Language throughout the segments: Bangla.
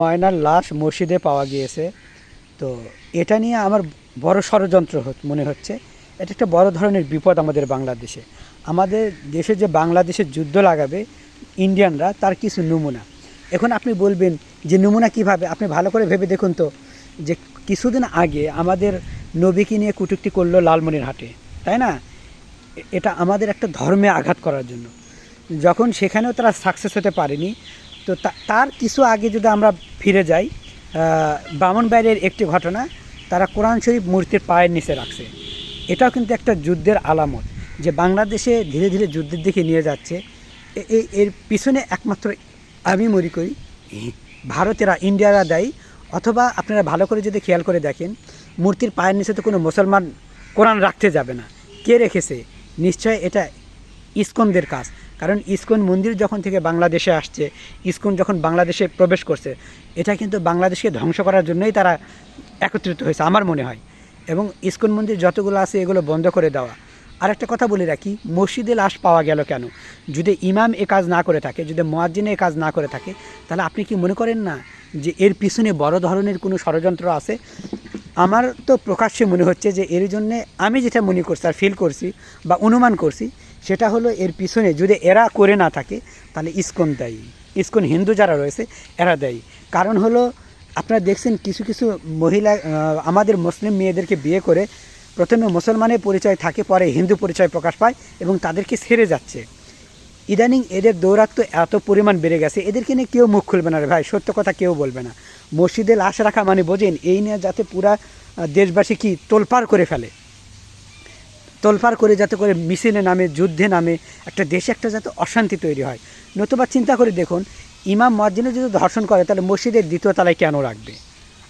ময়নার লাশ মসজিদে পাওয়া গিয়েছে। তো এটা নিয়ে আমার বড় ষড়যন্ত্র মনে হচ্ছে। এটা একটা বড় ধরনের বিপদ আমাদের বাংলাদেশে। আমাদের দেশে যে বাংলাদেশের যুদ্ধ লাগাবে ইন্ডিয়ানরা, তার কিছু নমুনা। এখন আপনি বলবেন যে নমুনা কিভাবে? আপনি ভালো করে ভেবে দেখুন তো, যে কিছুদিন আগে আমাদের নবীকে নিয়ে কটূক্তি করলো লালমনিরহাটে, তাই না? এটা আমাদের একটা ধর্মে আঘাত করার জন্য। যখন সেখানেও তারা সাকসেস হতে পারেনি, তো তার কিছু আগে যদি আমরা ফিরে যাই, ব্রাহ্মণবাড়িয়ার একটি ঘটনা, তারা কোরআন শরীফ মূর্তির পায়ের নিচে রাখছে। এটাও কিন্তু একটা যুদ্ধের আলামত, যে বাংলাদেশে ধীরে ধীরে যুদ্ধের দিকে নিয়ে যাচ্ছে। এর পিছনে একমাত্র আমি মনে করি ভারতেরা, ইন্ডিয়ারা দায়ী। অথবা আপনারা ভালো করে যদি খেয়াল করে দেখেন, মূর্তির পায়ের নিচে তো কোনো মুসলমান কোরআন রাখতে যাবে না। কে রেখেছে? নিশ্চয় এটা ইসকনদের কাজ। কারণ ইসকন মন্দির যখন থেকে বাংলাদেশে আসছে, ইসকন যখন বাংলাদেশে প্রবেশ করছে, এটা কিন্তু বাংলাদেশকে ধ্বংস করার জন্যই তারা একত্রিত হয়েছে আমার মনে হয়। এবং ইসকন মন্দির যতগুলো আছে এগুলো বন্ধ করে দেওয়া। আর একটা কথা বলে রাখি, মসজিদে লাশ পাওয়া গেল কেন? যদি ইমাম এ কাজ না করে থাকে, যদি মুয়াজ্জিন এ কাজ না করে থাকে, তাহলে আপনি কি মনে করেন না যে এর পিছনে বড় ধরনের কোনো ষড়যন্ত্র আছে? আমার তো প্রকাশ্যে মনে হচ্ছে যে এর জন্যে আমি যেটা মনে করছি আর ফিল করছি বা অনুমান করছি, সেটা হলো এর পিছনে যদি এরা করে না থাকে, তাহলে ইসকন দায়ী। ইসকন হিন্দু যারা রয়েছে এরা দায়ী। কারণ হলো, আপনারা দেখছেন কিছু কিছু মহিলা আমাদের মুসলিম মেয়েদেরকে বিয়ে করে প্রথমে মুসলমানের পরিচয় থাকে, পরে হিন্দু পরিচয় প্রকাশ পায় এবং তাদেরকে ছেড়ে যাচ্ছে। ইদানিং এদের দৌরাত্ম এত পরিমাণ বেড়ে গেছে, এদেরকে নিয়ে কেউ মুখ খুলবে না রে ভাই, সত্য কথা কেউ বলবে না। মসজিদে লাশ রাখা মানে বোঝেন, এই নিয়ে যাতে পুরা দেশবাসী কি তোলপাড় করে ফেলে, তোলপাড় করে যাতে করে মিছিলে নামে, যুদ্ধে নামে, একটা দেশে একটা যাতে অশান্তি তৈরি হয়। নতুবা চিন্তা করে দেখুন, ইমাম মুয়াজ্জিনে যদি ধর্ষণ করে, তাহলে মসজিদের দ্বিতীয় তলায় কেন রাখবে?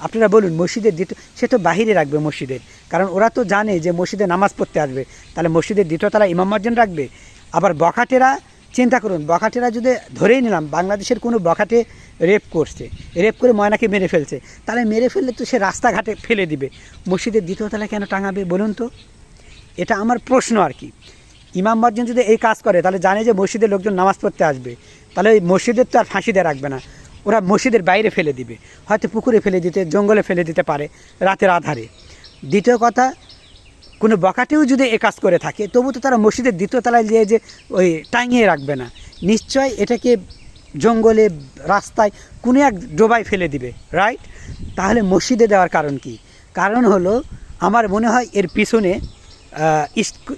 আপনারা বলুন, মসজিদের দ্বিতীয়, সে তো বাহিরে রাখবে মসজিদের, কারণ ওরা তো জানে যে মসজিদে নামাজ পড়তে আসবে। তাহলে মসজিদের দ্বিতীয় তলায় ইমাম মুয়াজ্জিন রাখবে। আবার বখাটেরা, চিন্তা করুন, বখাটেরা যদি ধরেই নিলাম বাংলাদেশের কোনো বখাটে রেপ করছে, রেপ করে ময়নাকে মেরে ফেলছে, তাহলে মেরে ফেললে তো সে রাস্তাঘাটে ফেলে দিবে, মসজিদের দ্বিতীয় তলায় কেন টাঙাবে বলুন তো? এটা আমার প্রশ্ন আর কি। ইমাম মুয়াজ্জিন যদি এই কাজ করে, তাহলে জানে যে মসজিদের লোকজন নামাজ পড়তে আসবে, তাহলে ওই মসজিদের তো আর ফাঁসি দিয়ে রাখবে না, ওরা মসজিদের বাইরে ফেলে দিবে, হয়তো পুকুরে ফেলে দিতে, জঙ্গলে ফেলে দিতে পারে রাতের আধারে। দ্বিতীয় কথা, কোনো বখাটেও যদি এ কাজ করে থাকে, তবু তো তারা মসজিদের দ্বিতীয় তলায় নিয়ে যে ওই টাঙিয়ে রাখবে না, নিশ্চয় এটাকে জঙ্গলে, রাস্তায় কোনো এক ডোবায় ফেলে দিবে, রাইট? তাহলে মসজিদে দেওয়ার কারণ কি? কারণ হলো, আমার মনে হয় এর পিছনে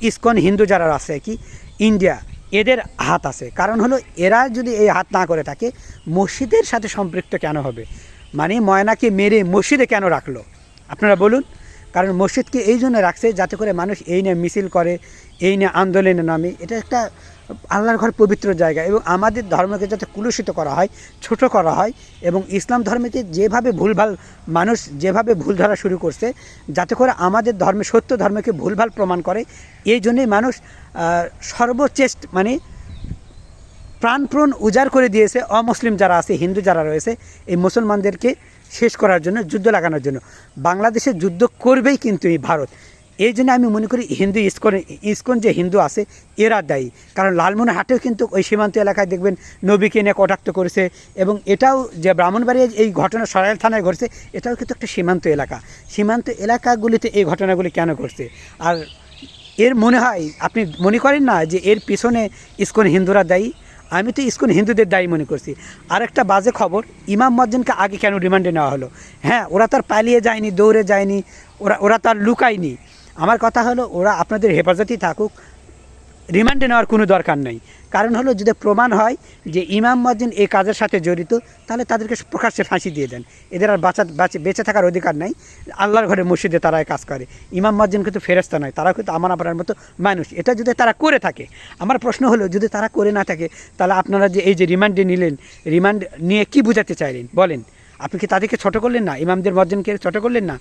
ইসকন হিন্দু যারা আছে কি, ইন্ডিয়া, এদের হাত আছে। কারণ হলো, এরা যদি এই হাত না করে থাকে, মসজিদের সাথে সম্পৃক্ত কেন হবে? মানে ময়নাকে মেরে মসজিদে কেন রাখলো আপনারা বলুন? কারণ মসজিদকে এই জন্য রাখছে যাতে করে মানুষ এই নিয়ে মিছিল করে, এই নিয়ে আন্দোলনে নামে। এটা একটা আল্লাহর ঘর, পবিত্র জায়গা, এবং আমাদের ধর্মকে যাতে কুলুষিত করা হয়, ছোট করা হয়, এবং ইসলাম ধর্মেতে যেভাবে ভুলভাল মানুষ যেভাবে ভুল ধরা শুরু করছে, যাতে করে আমাদের ধর্মে, সত্য ধর্মকে ভুলভাল প্রমাণ করে, এই জন্যই মানুষ সর্বচেষ্ট মানে প্রাণপ্রণ উজাড় করে দিয়েছে অমুসলিম যারা আছে, হিন্দু যারা রয়েছে, এই মুসলমানদেরকে শেষ করার জন্য, যুদ্ধ লাগানোর জন্য। বাংলাদেশে যুদ্ধ করবেই কিন্তু এই ভারত। এই জন্য আমি মনে করি হিন্দু ইসকন যে হিন্দু আছে এরা দায়ী। কারণ লালমনিরহাটেও কিন্তু ওই সীমান্ত এলাকায় দেখবেন নবীকে নিয়ে কটাক্ত করেছে, এবং এটাও যে ব্রাহ্মণবাড়িয়ায় এই ঘটনা সরাইল থানায় ঘটছে, এটাও কিন্তু একটা সীমান্ত এলাকা। সীমান্ত এলাকাগুলিতে এই ঘটনাগুলি কেন ঘটছে? আর এর মনে হয়, আপনি মনে করেন না যে এর পিছনে ইসকন হিন্দুরা দায়ী? আমি তো ইসকন হিন্দুদের দায়ী মনে করছি। আরেকটা বাজে খবর, ইমাম মুয়াজ্জিনকে আগে কেন রিমান্ডে নেওয়া হলো? হ্যাঁ, ওরা তার পালিয়ে যায়নি, দৌড়ে যায়নি, ওরা তার লুকায়নি। আমার কথা হলো, ওরা আপনাদের হেফাজতেই থাকুক, রিমান্ডে নেওয়ার কোনো দরকার নেই। কারণ হলো, যদি প্রমাণ হয় যে ইমাম মুয়াজ্জিন এই কাজের সাথে জড়িত, তাহলে তাদেরকে প্রকাশ্যে ফাঁসি দিয়ে দেন। এদের আর বেঁচে থাকার অধিকার নাই। আল্লাহর ঘরে, মসজিদে তারা কাজ করে। ইমাম মুয়াজ্জিন কিন্তু ফেরেশতা নয়, তারা কিন্তু আমার আপনার মতো মানুষ। এটা যদি তারা করে থাকে, আমার প্রশ্ন হলো, যদি তারা করে না থাকে, তাহলে আপনারা যে এই যে রিমান্ডে নিলেন, রিমান্ড নিয়ে কি বোঝাতে চাইলেন বলেন? আপনি কি তাদেরকে ছোটো করলেন না? ইমামদের মুয়াজ্জিনকে ছোটো করলেন না?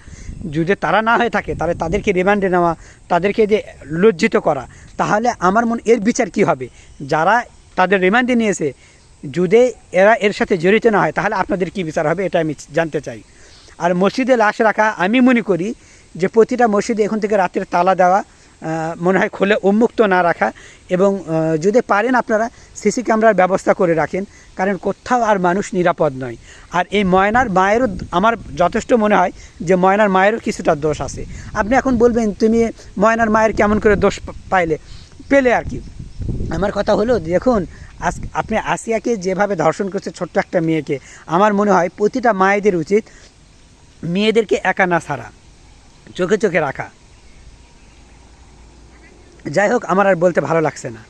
যদি তারা না হয়ে থাকে, তাহলে তাদেরকে রিমান্ডে নেওয়া, তাদেরকে যে লজ্জিত করা, তাহলে আমার মনে এর বিচার কি হবে? যারা তাদের রিমান্ডে নিয়েছে, যদি এরা এর সাথে জড়িত না হয়, তাহলে আপনাদের কি বিচার হবে, এটা আমি জানতে চাই। আর মসজিদে লাশ রাখা, আমি মনে করি যে প্রতিটা মসজিদে এখন থেকে রাতের তালা দেওয়া, মনে হয় খুলে উন্মুক্ত না রাখা, এবং যদি পারেন আপনারা সিসি ক্যামেরার ব্যবস্থা করে রাখেন। কারণ কোথাও আর মানুষ নিরাপদ নয়। আর এই ময়নার মায়েরও আমার যথেষ্ট মনে হয় যে ময়নার মায়েরও কিছুটা দোষ আছে। আপনি এখন বলবেন তুমি ময়নার মায়ের কেমন করে দোষ পেলে আর কি। আমার কথা হলো দেখুন, আপনি আসিয়াকে যেভাবে ধর্ষণ করছে ছোট্ট একটা মেয়েকে, আমার মনে হয় প্রতিটা মায়েদের উচিত মেয়েদেরকে একা না ছাড়া, চোখে চোখে রাখা। যাই হোক, আমার আর বলতে ভালো লাগছে না।